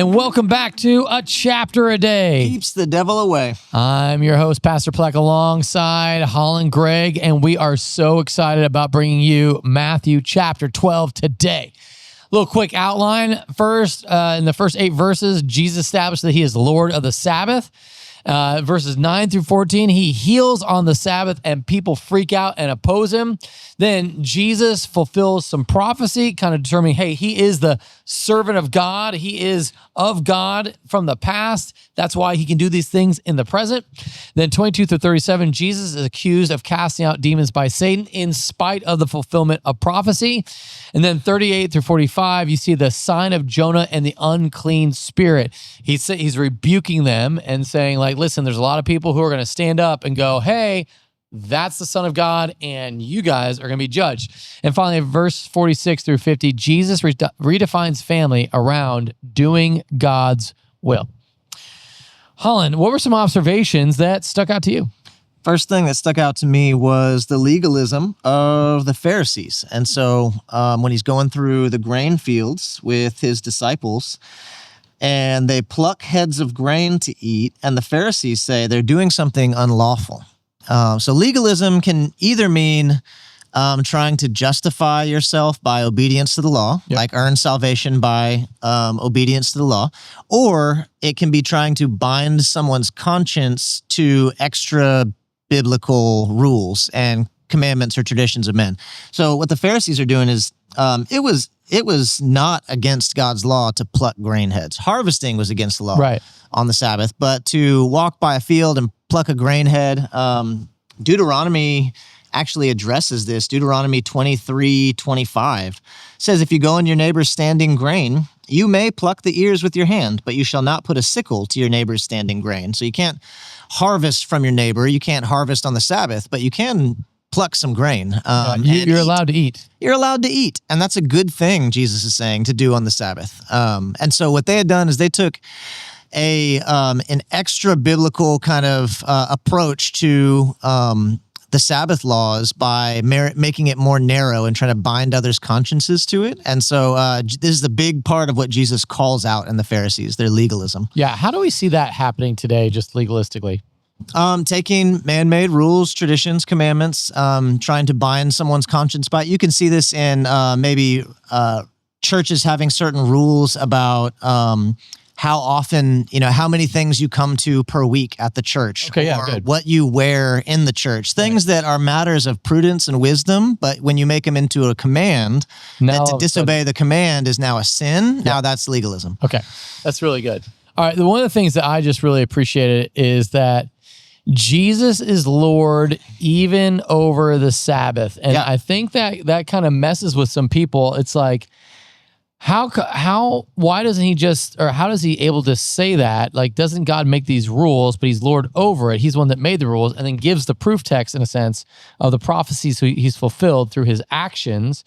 And welcome back to A Chapter a Day. Keeps the devil away. I'm your host, Pastor Pleck, alongside Holland Greg, and we are so excited about bringing you Matthew chapter 12 today. Little quick outline. First, in the first 8 verses, Jesus established that he is Lord of the Sabbath. Verses 9 through 14, he heals on the Sabbath and people freak out and oppose him. Then Jesus fulfills some prophecy, kind of determining, hey, he is the servant of God. He is of God from the past. That's why he can do these things in the present. Then 22 through 37, Jesus is accused of casting out demons by Satan in spite of the fulfillment of prophecy. And then 38 through 45, you see the sign of Jonah and the unclean spirit. He's rebuking them and saying, like, listen, there's a lot of people who are going to stand up and go, hey, that's the Son of God, and you guys are going to be judged. And finally, verse 46 through 50, Jesus redefines family around doing God's will. Holland, what were some observations that stuck out to you? First thing that stuck out to me was the legalism of the Pharisees. And so when he's going through the grain fields with his disciples, and they pluck heads of grain to eat, and the Pharisees say they're doing something unlawful. So legalism can either mean trying to justify yourself by obedience to the law, like earn salvation by obedience to the law, or it can be trying to bind someone's conscience to extra biblical rules and commandments or traditions of men. So what the Pharisees are doing is it was not against God's law to pluck grain heads. Harvesting was against the law on the Sabbath, but to walk by a field and pluck a grain head, Deuteronomy actually addresses this. Deuteronomy 23:25 says, if you go in your neighbor's standing grain, you may pluck the ears with your hand, but you shall not put a sickle to your neighbor's standing grain. So you can't harvest from your neighbor. You can't harvest on the Sabbath, but you can pluck some grain. You're allowed to eat. You're allowed to eat. And that's a good thing, Jesus is saying, to do on the Sabbath. And so what they had done is they took an extra biblical kind of approach to the Sabbath laws by making it more narrow and trying to bind others' consciences to it. And so this is the big part of what Jesus calls out in the Pharisees, their legalism. Yeah, how do we see that happening today, just legalistically? Taking man-made rules, traditions, commandments, trying to bind someone's conscience by it. You can see this in maybe churches having certain rules about how often, how many things you come to per week at the church, or what you wear in the church. Things that are matters of prudence and wisdom, but when you make them into a command, that to disobey the command is now a sin. Now that's legalism. Okay, that's really good. All right, one of the things that I just really appreciated is that Jesus is Lord even over the Sabbath. And I think that kind of messes with some people. It's like, why doesn't he how does he able to say that? Like, doesn't God make these rules, but he's Lord over it? He's one that made the rules and then gives the proof text, in a sense, of the prophecies he's fulfilled through his actions,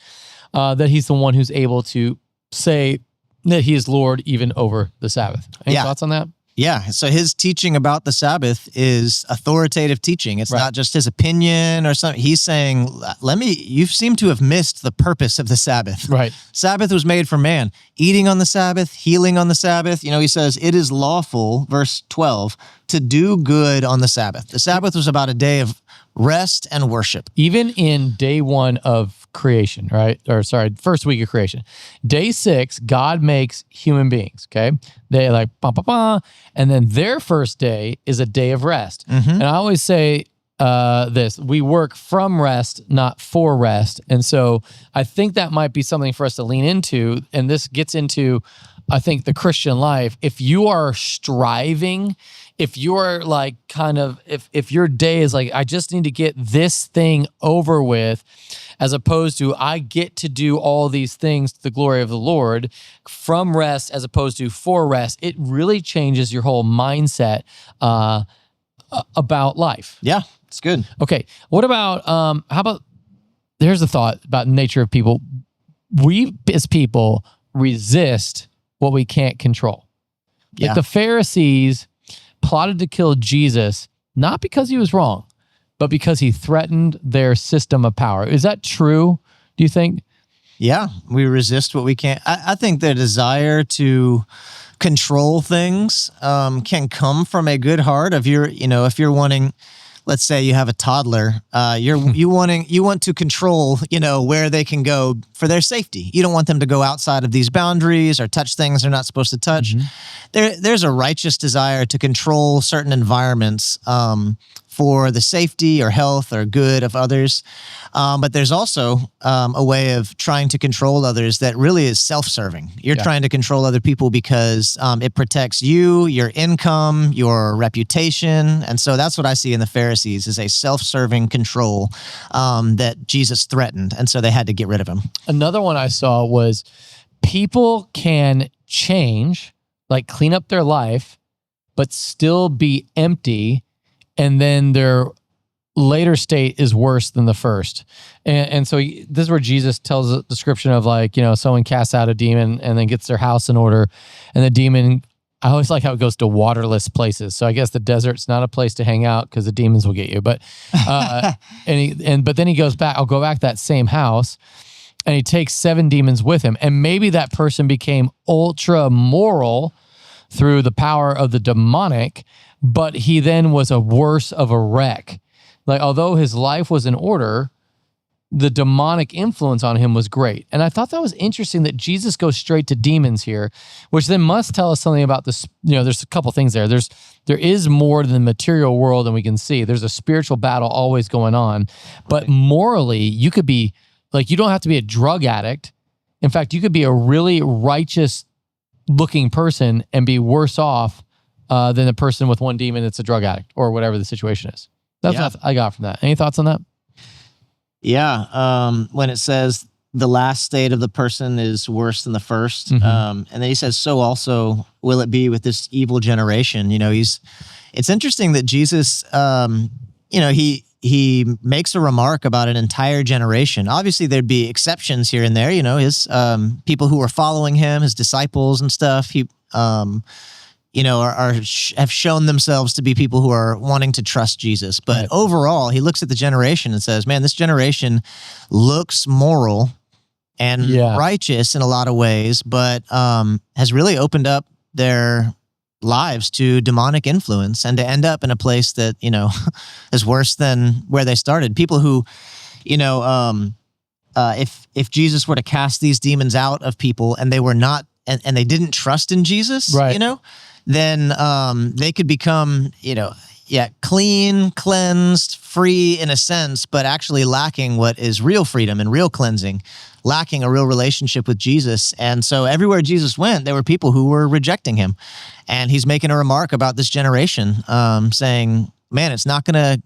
that he's the one who's able to say that he is Lord even over the Sabbath. Any thoughts on that? Yeah, so his teaching about the Sabbath is authoritative teaching. It's not just his opinion or something. He's saying, you seem to have missed the purpose of the Sabbath. Right. Sabbath was made for man. Eating on the Sabbath, healing on the Sabbath. He says, it is lawful, verse 12, to do good on the Sabbath. The Sabbath was about a day of rest and worship. Even in day 1 of creation, right? Or sorry, first week of creation. Day 6, God makes human beings, okay? They like, and then their first day is a day of rest. And I always say this, we work from rest, not for rest. And so I think that might be something for us to lean into. And this gets into, I think, the Christian life. If you are striving, if you're like if your day is like, I just need to get this thing over with, as opposed to I get to do all these things to the glory of the Lord from rest as opposed to for rest, it really changes your whole mindset about life. Yeah, it's good. Okay. What about, here's a thought about the nature of people. We as people resist what we can't control. Like the Pharisees plotted to kill Jesus, not because he was wrong, but because he threatened their system of power. Is that true, do you think? Yeah, we resist what we can't. I think the desire to control things can come from a good heart. If you're wanting, let's say you have a toddler, you want to control, where they can go for their safety. You don't want them to go outside of these boundaries or touch things they're not supposed to touch. There's a righteous desire to control certain environments for the safety or health or good of others. But there's also a way of trying to control others that really is self-serving. You're trying to control other people because it protects you, your income, your reputation. And so that's what I see in the Pharisees, is a self-serving control that Jesus threatened. And so they had to get rid of him. Another one I saw was people can change, like clean up their life, but still be empty, and then their later state is worse than the first. And so this is where Jesus tells a description of, like, someone casts out a demon and then gets their house in order, and the demon, I always like how it goes to waterless places. So I guess the desert's not a place to hang out because the demons will get you. But but then he goes back. I'll go back to that same house, and he takes 7 demons with him, and maybe that person became ultra moral through the power of the demonic, but he then was a worse of a wreck. Like, although his life was in order, the demonic influence on him was great. And I thought that was interesting that Jesus goes straight to demons here, which then must tell us something about this. There's a couple things there. There is more than the material world than we can see. There's a spiritual battle always going on. But morally, you could be, like, you don't have to be a drug addict. In fact, you could be a really righteous looking person and be worse off than the person with one demon that's a drug addict, or whatever the situation is. That's what I got from that. Any thoughts on that? Yeah. When it says the last state of the person is worse than the first, and then he says, so also will it be with this evil generation. It's interesting that Jesus, he makes a remark about an entire generation. Obviously, there'd be exceptions here and there. His people who were following him, his disciples and stuff. He have shown themselves to be people who are wanting to trust Jesus. But overall, he looks at the generation and says, man, this generation looks moral and righteous in a lot of ways, but has really opened up their lives to demonic influence, and to end up in a place that, is worse than where they started. People who, if Jesus were to cast these demons out of people and they were not, and they didn't trust in Jesus, then they could become, clean, cleansed, free in a sense, but actually lacking what is real freedom and real cleansing, lacking a real relationship with Jesus. And so everywhere Jesus went, there were people who were rejecting him. And he's making a remark about this generation, saying, man, it's not gonna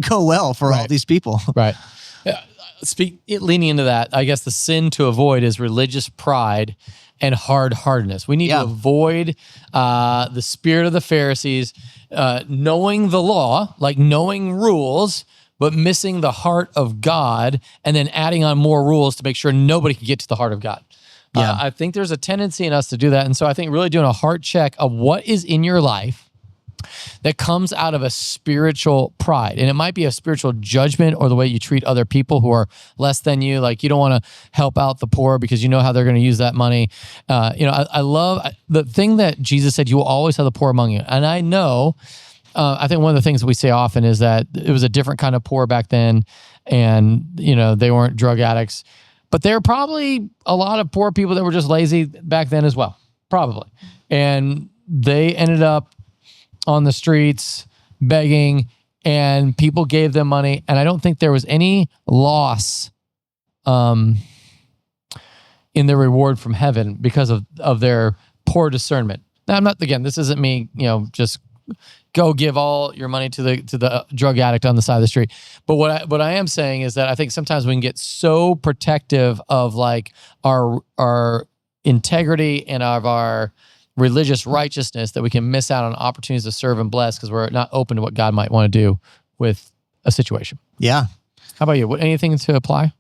go well for all these people. Right. Leaning into that, I guess the sin to avoid is religious pride and hard-heartedness. We need to avoid the spirit of the Pharisees, knowing the law, like knowing rules, but missing the heart of God, and then adding on more rules to make sure nobody can get to the heart of God. I think there's a tendency in us to do that. And so I think really doing a heart check of what is in your life that comes out of a spiritual pride. And it might be a spiritual judgment, or the way you treat other people who are less than you. Like, you don't want to help out the poor because you know how they're going to use that money. I love the thing that Jesus said, you will always have the poor among you. And I know, I think one of the things that we say often is that it was a different kind of poor back then, and, they weren't drug addicts, but there are probably a lot of poor people that were just lazy back then as well, probably. And they ended up on the streets begging, and people gave them money. And I don't think there was any loss in their reward from heaven because of their poor discernment. Now, this isn't me, just go give all your money to the drug addict on the side of the street. But what I am saying is that I think sometimes we can get so protective of, like, our integrity and of our religious righteousness that we can miss out on opportunities to serve and bless because we're not open to what God might want to do with a situation. Yeah. How about you? Anything to apply?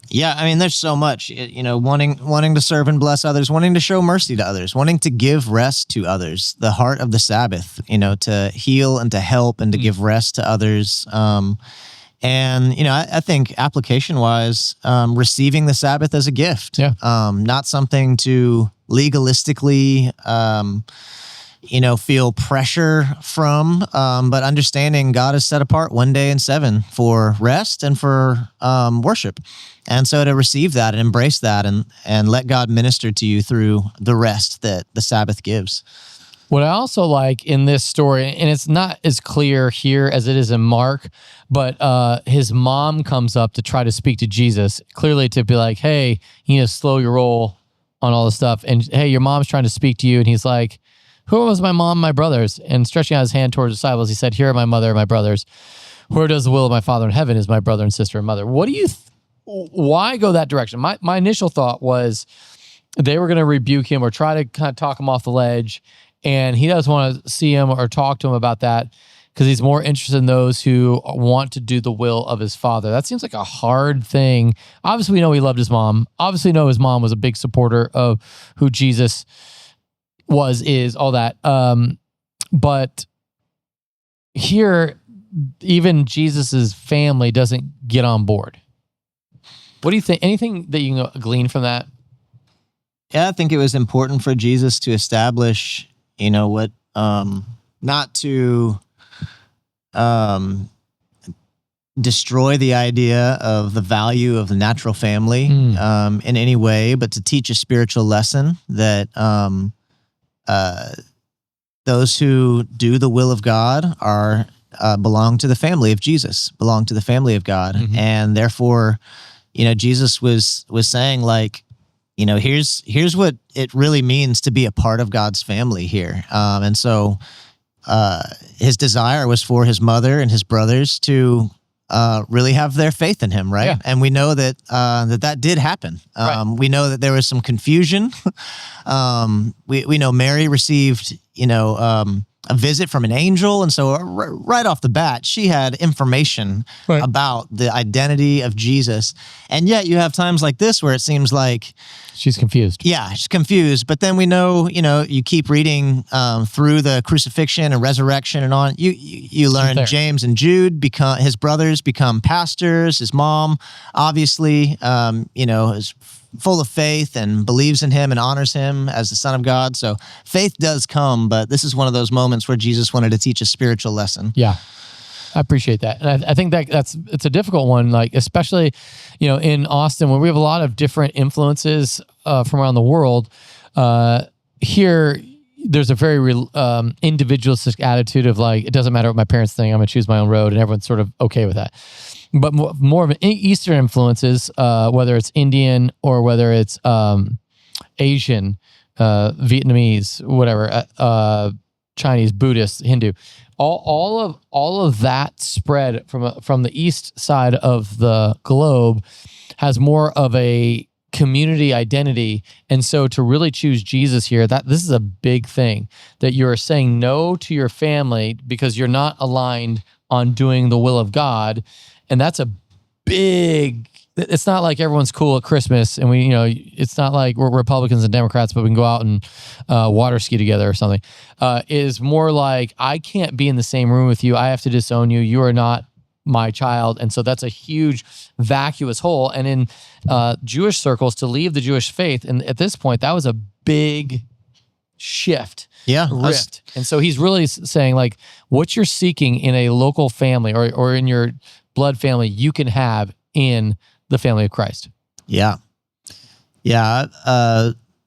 Yeah, I mean, there's so much, wanting to serve and bless others, wanting to show mercy to others, wanting to give rest to others, the heart of the Sabbath, to heal and to help and to give rest to others. And, I think application-wise, receiving the Sabbath as a gift, not something to legalistically, feel pressure from, but understanding God is set apart one day in 7 for rest and for worship. And so to receive that and embrace that and let God minister to you through the rest that the Sabbath gives. What I also like in this story, and it's not as clear here as it is in Mark, but his mom comes up to try to speak to Jesus, clearly to be like, hey, you need to slow your roll on all this stuff. And hey, your mom's trying to speak to you. And he's like, who was my mom and my brothers? And stretching out his hand towards the disciples, he said, here are my mother and my brothers. Where does the will of my Father in heaven is my brother and sister and mother. What do you, why go that direction? My initial thought was they were going to rebuke him or try to kind of talk him off the ledge. And he doesn't want to see him or talk to him about that because he's more interested in those who want to do the will of his Father. That seems like a hard thing. Obviously, we know he loved his mom. Obviously, we know his mom was a big supporter of who Jesus is, all that. But here, even Jesus's family doesn't get on board. What do you think? Anything that you can glean from that? Yeah, I think it was important for Jesus to establish, what, not to destroy the idea of the value of the natural family in any way, but to teach a spiritual lesson that those who do the will of God are belong to the family of Jesus, belong to the family of God, and therefore, Jesus was saying like, here's what it really means to be a part of God's family here. And so his desire was for his mother and his brothers to really have their faith in him, right? Yeah. And we know that that did happen. We know that there was some confusion. We know Mary received, a visit from an angel. And so right off the bat, she had information about the identity of Jesus. And yet you have times like this where it seems like she's confused. Yeah, she's confused. But then we know, you keep reading through the crucifixion and resurrection and on. You learn James and Jude his brothers become pastors. His mom, obviously, is full of faith and believes in him and honors him as the Son of God. So faith does come, but this is one of those moments where Jesus wanted to teach a spiritual lesson. Yeah. I appreciate that. And I think it's a difficult one, like especially, in Austin where we have a lot of different influences from around the world. Here, there's a very individualistic attitude of like, it doesn't matter what my parents think, I'm going to choose my own road, and everyone's sort of okay with that. But more of an Eastern influences, whether it's Indian or whether it's Asian, Vietnamese, whatever, Chinese, Buddhist, Hindu, all of that spread from the east side of the globe has more of a community identity. And so to really choose Jesus here, this is a big thing, that you're saying no to your family because you're not aligned on doing the will of God. And that's a big, it's not like everyone's cool at Christmas and it's not like we're Republicans and Democrats, but we can go out and water ski together or something. Is more like, I can't be in the same room with you. I have to disown you. You are not my child. And so that's a huge vacuous hole. And in Jewish circles, to leave the Jewish faith, and at this point, that was a big shift. Yeah. Rift. And so he's really saying like, what you're seeking in a local family or in your blood family, you can have in the family of Christ. Yeah. Yeah.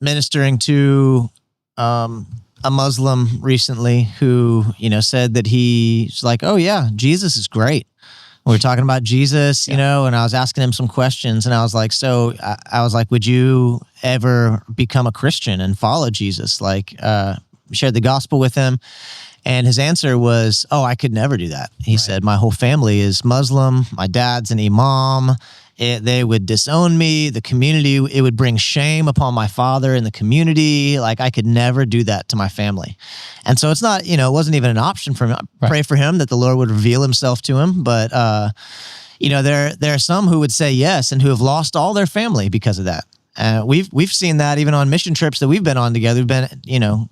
Ministering to a Muslim recently who, said that he's like, oh yeah, Jesus is great. We were talking about Jesus, and I was asking him some questions, and I was like, would you ever become a Christian and follow Jesus? Like, shared the gospel with him. And his answer was, oh, I could never do that. He said, my whole family is Muslim. My dad's an imam. They would disown me. The community, it would bring shame upon my father and the community. Like, I could never do that to my family. And so it's not, it wasn't even an option for me. Pray for him that the Lord would reveal himself to him. But, there are some who would say yes and who have lost all their family because of that. We've seen that even on mission trips that we've been on together. We've been,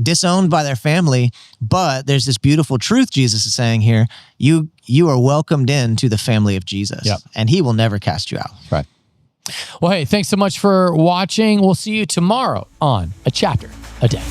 disowned by their family. But there's this beautiful truth Jesus is saying here. You are welcomed into the family of Jesus, Yep. and he will never cast you out. Right. Well, hey, thanks so much for watching. We'll see you tomorrow on A Chapter a Day.